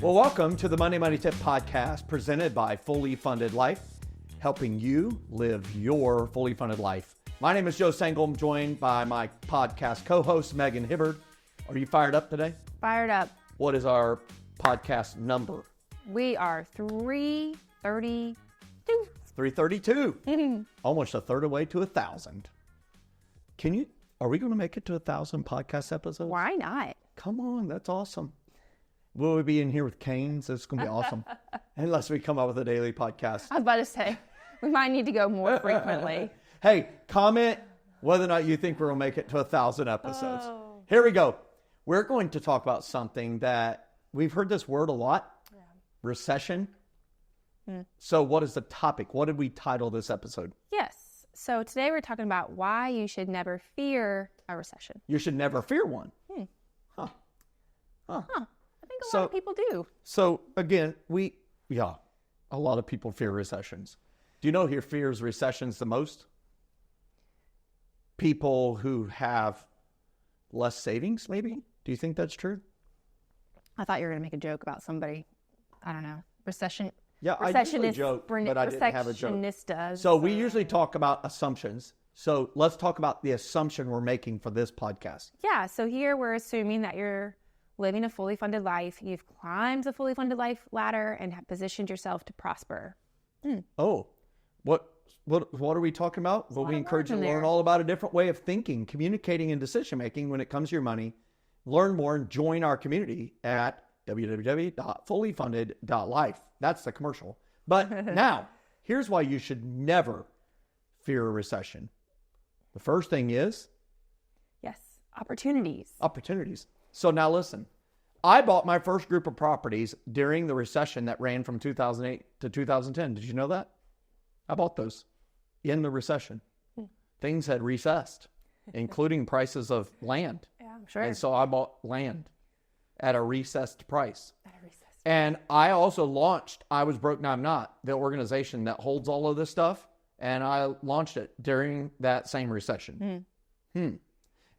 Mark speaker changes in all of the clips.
Speaker 1: Well, welcome to the Monday Money Tip Podcast presented by Fully Funded Life, helping you live your fully funded life. My name is Joe Sengel. I'm joined by my podcast co-host, Megan Hibbard. Are you fired up today?
Speaker 2: Fired up.
Speaker 1: What is our podcast number?
Speaker 2: We are 332.
Speaker 1: 332. Almost a third away to 1,000. Are we going to make it to 1,000 podcast episodes?
Speaker 2: Why not?
Speaker 1: Come on, that's awesome. Will we be in here with canes? It's going to be awesome. Unless we come up with a daily podcast.
Speaker 2: I was about to say, we might need to go more frequently.
Speaker 1: Hey, comment whether or not you think we're going to make it to 1,000 episodes.
Speaker 2: Oh.
Speaker 1: Here we go. We're going to talk about something that we've heard this word a lot. Yeah. Recession. So what is the topic? What did we title this episode?
Speaker 2: Yes. So today we're talking about why you should never fear a recession.
Speaker 1: You should never fear one. Huh.
Speaker 2: I think a lot of people do.
Speaker 1: So again, a lot of people fear recessions. Do you know who fears recessions the most? People who have less savings, maybe? Do you think that's true?
Speaker 2: I thought you were going to make a joke about somebody, I don't know, recession.
Speaker 1: Yeah, I usually joke, but I didn't have a joke. So we usually talk about assumptions. So let's talk about the assumption we're making for this podcast.
Speaker 2: Yeah, so here we're assuming that you're living a fully funded life. You've climbed the fully funded life ladder and have positioned yourself to prosper.
Speaker 1: Oh, what are we talking about? Well, we encourage you to learn all about a different way of thinking, communicating, and decision making when it comes to your money. Learn more and join our community at www.fullyfunded.life. That's the commercial. But now, here's why you should never fear a recession. The first thing is?
Speaker 2: Yes, opportunities.
Speaker 1: Opportunities. So now listen, I bought my first group of properties during the recession that ran from 2008 to 2010. Did you know that? I bought those in the recession. Things had recessed, including prices of land.
Speaker 2: Yeah, I'm sure.
Speaker 1: And so I bought land at a recessed price. And I also launched, I Was Broke Now I'm Not, the organization that holds all of this stuff. And I launched it during that same recession.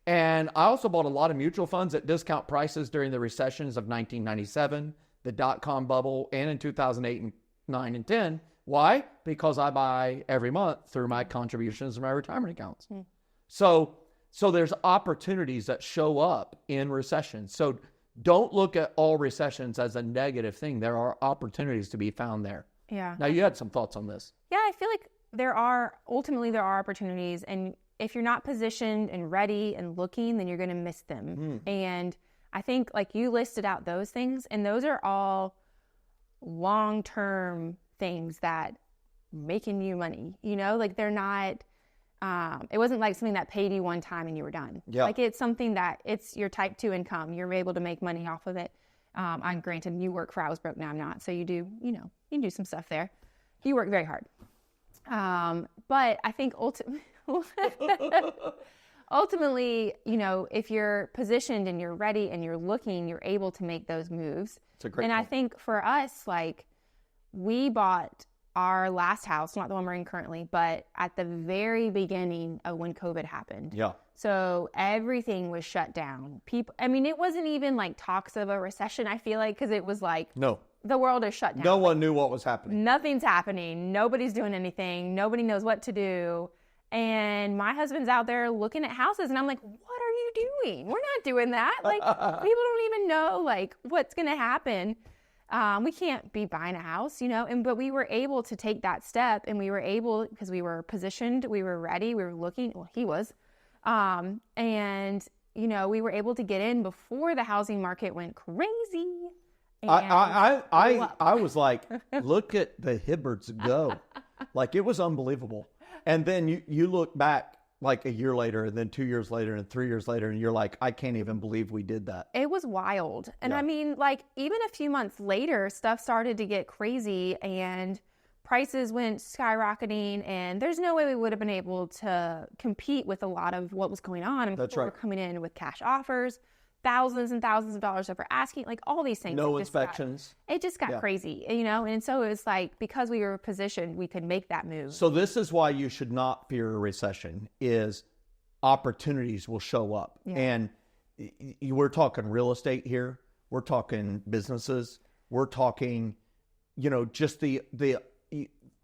Speaker 1: And I also bought a lot of mutual funds at discount prices during the recessions of 1997, the dot-com bubble, and in 2008 and 9 and 10. Why? Because I buy every month through my contributions to my retirement accounts. So there's opportunities that show up in recessions. So don't look at all recessions as a negative thing. There are opportunities to be found there.
Speaker 2: Yeah.
Speaker 1: Now, you had some thoughts on this.
Speaker 2: Yeah, I feel like there are opportunities, and if you're not positioned and ready and looking, then you're going to miss them. And I think like you listed out those things, and those are all long-term things that making you money, like they're not, it wasn't like something that paid you one time and you were done.
Speaker 1: Yeah.
Speaker 2: Like it's something that it's your type 2 income. You're able to make money off of it. I'm granted you work for I Was Broke Now I'm Not. So you do, you can do some stuff there. You work very hard. But I think ultimately, if you're positioned and you're ready and you're looking, you're able to make those moves.
Speaker 1: It's a great
Speaker 2: And
Speaker 1: point.
Speaker 2: I think for us, like we bought our last house, not the one we're in currently, but at the very beginning of when COVID happened.
Speaker 1: Yeah.
Speaker 2: So everything was shut down. It wasn't even like talks of a recession, I feel like, because it was like,
Speaker 1: No.
Speaker 2: The world is shut down.
Speaker 1: No one knew what was happening.
Speaker 2: Nothing's happening. Nobody's doing anything. Nobody knows what to do. And my husband's out there looking at houses, and I'm like, what are you doing? We're not doing that. Like, people don't even know, like, what's going to happen. We can't be buying a house, but we were able to take that step, and we were able, because we were positioned, we were ready, we were looking, well, he was, and, we were able to get in before the housing market went crazy.
Speaker 1: I was like, look at the Hibbards go. Like, it was unbelievable. And then you look back like a year later, and then 2 years later, and 3 years later, and you're like, I can't even believe we did that.
Speaker 2: It was wild. And
Speaker 1: Yeah.
Speaker 2: Even a few months later, stuff started to get crazy and prices went skyrocketing, and there's no way we would have been able to compete with a lot of what was going on. And
Speaker 1: That's
Speaker 2: people
Speaker 1: right.
Speaker 2: were coming in with cash offers, thousands and thousands of dollars over asking, like all these things.
Speaker 1: No inspections.
Speaker 2: It just got crazy, and so it was like, because we were positioned, we could make that move.
Speaker 1: So this is why you should not fear a recession, is opportunities will show up.
Speaker 2: Yeah.
Speaker 1: And we're talking real estate here. We're talking businesses. We're talking, just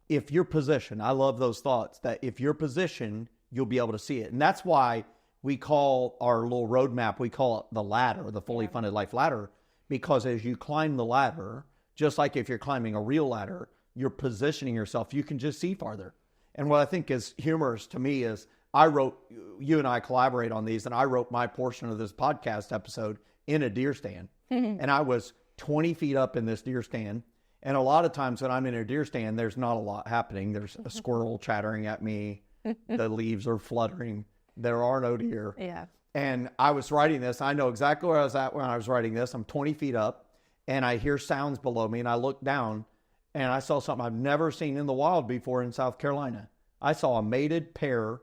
Speaker 1: if you're positioned, I love those thoughts, that if you're positioned, you'll be able to see it. And that's why we call our little roadmap, we call it the ladder, the fully funded life ladder, because as you climb the ladder, just like if you're climbing a real ladder, you're positioning yourself. You can just see farther. And what I think is humorous to me is you and I collaborate on these, and I wrote my portion of this podcast episode in a deer stand. And I was 20 feet up in this deer stand. And a lot of times when I'm in a deer stand, there's not a lot happening. There's a squirrel chattering at me. The leaves are fluttering. There are no deer.
Speaker 2: Yeah.
Speaker 1: And I was writing this. I know exactly where I was at when I was writing this. I'm 20 feet up, and I hear sounds below me, and I look down, and I saw something I've never seen in the wild before in South Carolina. I saw a mated pair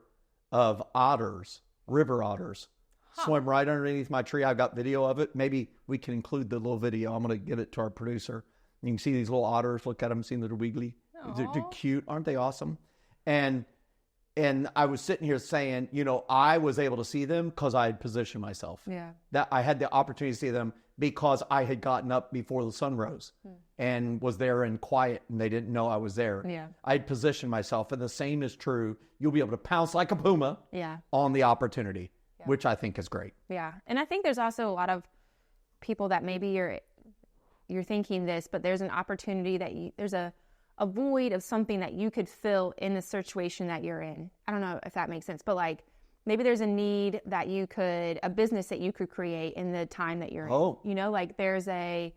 Speaker 1: of otters, river otters, swim right underneath my tree. I've got video of it. Maybe we can include the little video. I'm going to give it to our producer. You can see these little otters. Look at them, see them, they're wiggly. They're cute. Aren't they awesome? And I was sitting here saying, I was able to see them because I had positioned myself.
Speaker 2: Yeah.
Speaker 1: That I had the opportunity to see them because I had gotten up before the sun rose and was there in quiet, and they didn't know I was there.
Speaker 2: Yeah.
Speaker 1: I had positioned myself, and the same is true. You'll be able to pounce like a puma on the opportunity, which I think is great.
Speaker 2: Yeah. And I think there's also a lot of people that maybe you're thinking this, but there's an opportunity that there's a void of something that you could fill in the situation that you're in. I don't know if that makes sense, but like maybe there's a need that a business that you could create in the time that you're in. Like there's the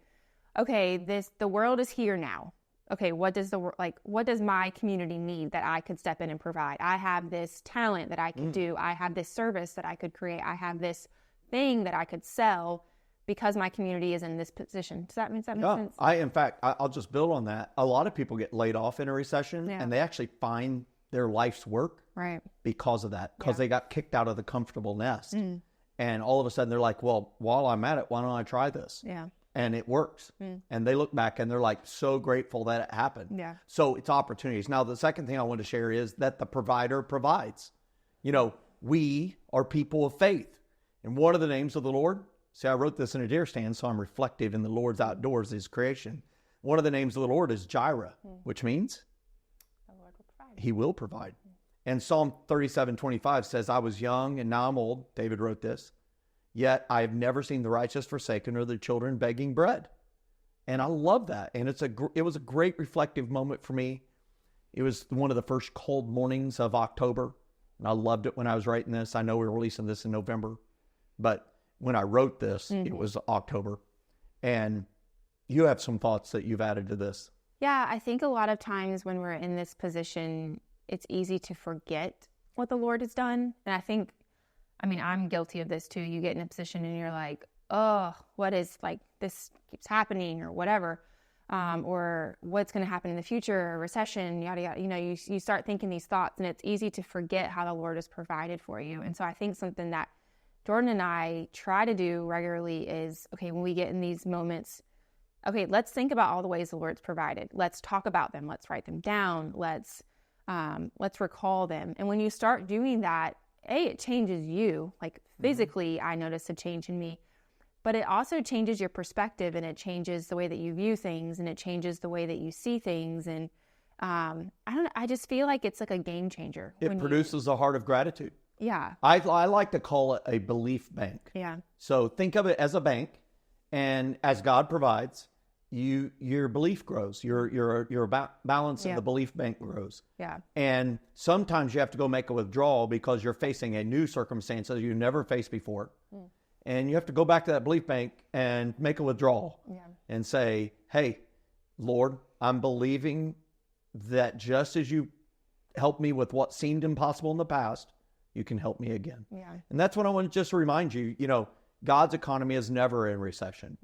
Speaker 2: world is here now. Okay, what does my community need that I could step in and provide? I have this talent that I could do. I have this service that I could create. I have this thing that I could sell because my community is in this position. Does that make sense?
Speaker 1: In fact, I'll just build on that. A lot of people get laid off in a recession, and they actually find their life's work because of that, because they got kicked out of the comfortable nest. And all of a sudden they're like, well, while I'm at it, why don't I try this? Yeah. And it works. And they look back and they're like so grateful that it happened. Yeah. So it's opportunities. Now, the second thing I want to share is that the provider provides. We are people of faith. And what are the names of the Lord? See, I wrote this in a deer stand, so I'm reflective in the Lord's outdoors, his creation. One of the names of the Lord is Jireh, which means the Lord will provide. He will provide. And Psalm 37:25 says, I was young and now I'm old. David wrote this. Yet I have never seen the righteous forsaken or the children begging bread. And I love that. And it was a great reflective moment for me. It was one of the first cold mornings of October. And I loved it when I was writing this. I know we're releasing this in November, but when I wrote this, it was October. And you have some thoughts that you've added to this.
Speaker 2: Yeah, I think a lot of times when we're in this position, it's easy to forget what the Lord has done. And I'm guilty of this too. You get in a position and you're like, oh, what is this keeps happening or whatever, or what's going to happen in the future, a recession, yada, yada. You start thinking these thoughts, and it's easy to forget how the Lord has provided for you. And so I think something that Jordan and I try to do regularly is, okay, when we get in these moments, okay, let's think about all the ways the Lord's provided. Let's talk about them. Let's write them down. Let's recall them. And when you start doing that, it changes you. Like physically, I notice a change in me, but it also changes your perspective, and it changes the way that you view things, and it changes the way that you see things. And I just feel like it's like a game changer.
Speaker 1: It produces a heart of gratitude.
Speaker 2: Yeah.
Speaker 1: I like to call it a belief bank.
Speaker 2: Yeah.
Speaker 1: So think of it as a bank, and as God provides, your belief grows. Your balance of the belief bank grows. Yeah. And sometimes you have to go make a withdrawal because you're facing a new circumstance that you never faced before. And you have to go back to that belief bank and make a withdrawal and say, hey, Lord, I'm believing that just as you helped me with what seemed impossible in the past, you can help me again. Yeah. And that's what I want to just remind you, God's economy is never in recession.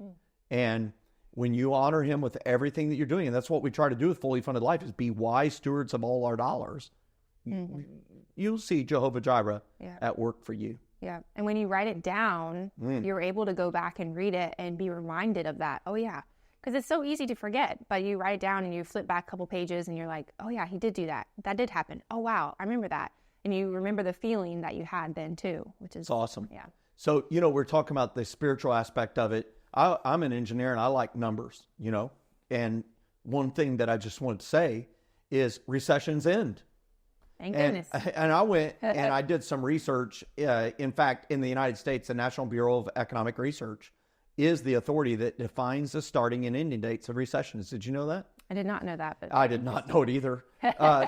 Speaker 1: And when you honor him with everything that you're doing, and that's what we try to do with Fully Funded Life, is be wise stewards of all our dollars, you'll see Jehovah Jireh at work for you.
Speaker 2: Yeah. And when you write it down, you're able to go back and read it and be reminded of that. Oh, yeah. Because it's so easy to forget, but you write it down and you flip back a couple pages and you're like, oh, yeah, he did do that. That did happen. Oh, wow. I remember that. And you remember the feeling that you had then too, which is
Speaker 1: awesome.
Speaker 2: Yeah.
Speaker 1: So, we're talking about the spiritual aspect of it. I'm an engineer and I like numbers, and one thing that I just wanted to say is recessions end.
Speaker 2: Thank goodness.
Speaker 1: And I went and I did some research. In fact, in the United States, the National Bureau of Economic Research is the authority that defines the starting and ending dates of recessions. Did you know that?
Speaker 2: I did not know that. But
Speaker 1: I did not know it either.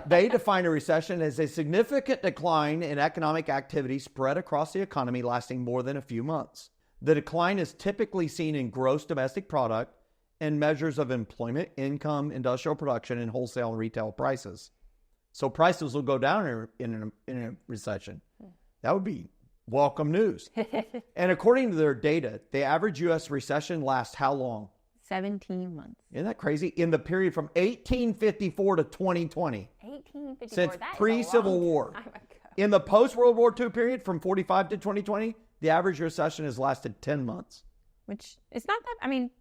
Speaker 1: They define a recession as a significant decline in economic activity spread across the economy lasting more than a few months. The decline is typically seen in gross domestic product and measures of employment, income, industrial production, and wholesale and retail prices. So prices will go down in a recession. That would be welcome news. And according to their data, the average U.S. recession lasts how long?
Speaker 2: 17 months.
Speaker 1: Isn't that crazy? In the period from 1854 to 2020.
Speaker 2: 1854.
Speaker 1: Since
Speaker 2: That is
Speaker 1: pre-Civil
Speaker 2: a long
Speaker 1: War.
Speaker 2: time ago.
Speaker 1: In the post-World War II period from 45 to 2020, the average recession has lasted 10 months.
Speaker 2: Which is not that, it's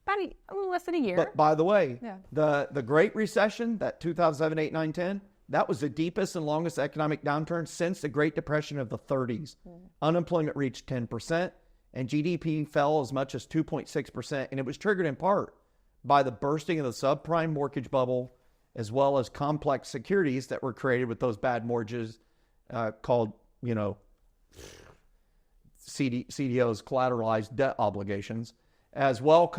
Speaker 2: about a little less than a year.
Speaker 1: But by the way,
Speaker 2: Yeah.
Speaker 1: the Great Recession, that 2007, 8, 9, 10, that was the deepest and longest economic downturn since the Great Depression of the 30s. Unemployment reached 10%, and GDP fell as much as 2.6%, and it was triggered in part by the bursting of the subprime mortgage bubble, as well as complex securities that were created with those bad mortgages called, CDOs, collateralized debt obligations, as well.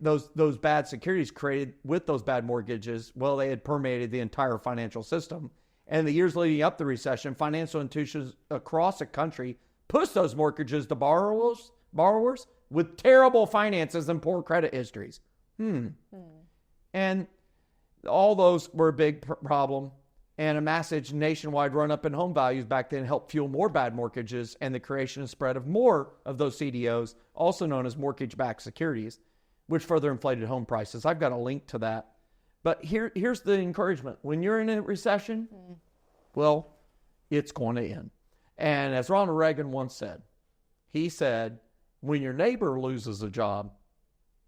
Speaker 1: Those bad securities created with those bad mortgages, well, they had permeated the entire financial system. And in the years leading up to the recession, financial institutions across the country pushed those mortgages to borrowers with terrible finances and poor credit histories. And all those were a big problem. And a massive nationwide run-up in home values back then helped fuel more bad mortgages and the creation and spread of more of those CDOs, also known as mortgage-backed securities, which further inflated home prices. I've got a link to that. But here's the encouragement. When you're in a recession, well, it's going to end. And as Ronald Reagan once said, he said, when your neighbor loses a job,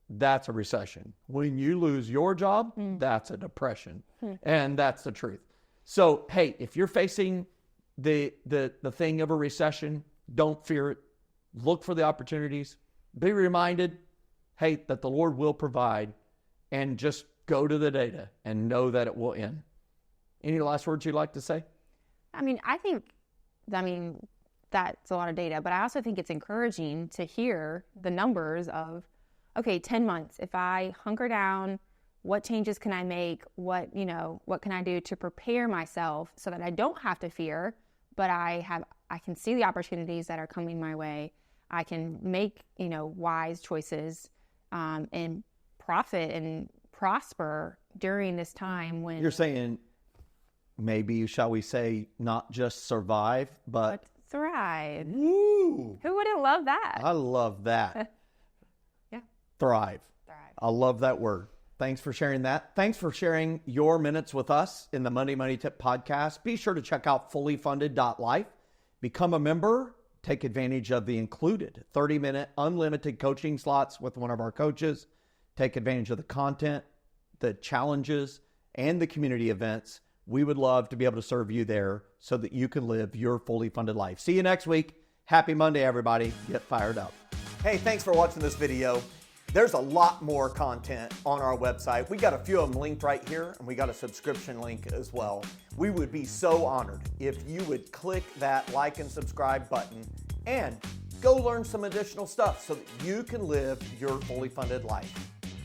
Speaker 1: that's a recession. When you lose your job, that's a depression. And that's the truth. So, hey, if you're facing the thing of a recession, don't fear it. Look for the opportunities. Be reminded, hey, that the Lord will provide, and just go to the data and know that it will end. Any last words you'd like to say?
Speaker 2: I think that's a lot of data, but I also think it's encouraging to hear the numbers of, okay, 10 months. If I hunker down, what changes can I make? What can I do to prepare myself so that I don't have to fear, but I can see the opportunities that are coming my way. I can make, wise choices, and profit and prosper during this time when
Speaker 1: you're saying maybe, shall we say, not just survive, but
Speaker 2: thrive.
Speaker 1: Woo!
Speaker 2: Who wouldn't love that?
Speaker 1: I love that.
Speaker 2: Yeah.
Speaker 1: Thrive. I love that word. Thanks for sharing that. Thanks for sharing your minutes with us in the Monday Money Tip podcast. Be sure to check out fullyfunded.life. Become a member. Take advantage of the included 30-minute unlimited coaching slots with one of our coaches. Take advantage of the content, the challenges, and the community events. We would love to be able to serve you there so that you can live your fully funded life. See you next week. Happy Monday, everybody. Get fired up. Hey, thanks for watching this video. There's a lot more content on our website. We got a few of them linked right here, and we got a subscription link as well. We would be so honored if you would click that like and subscribe button and go learn some additional stuff so that you can live your fully funded life.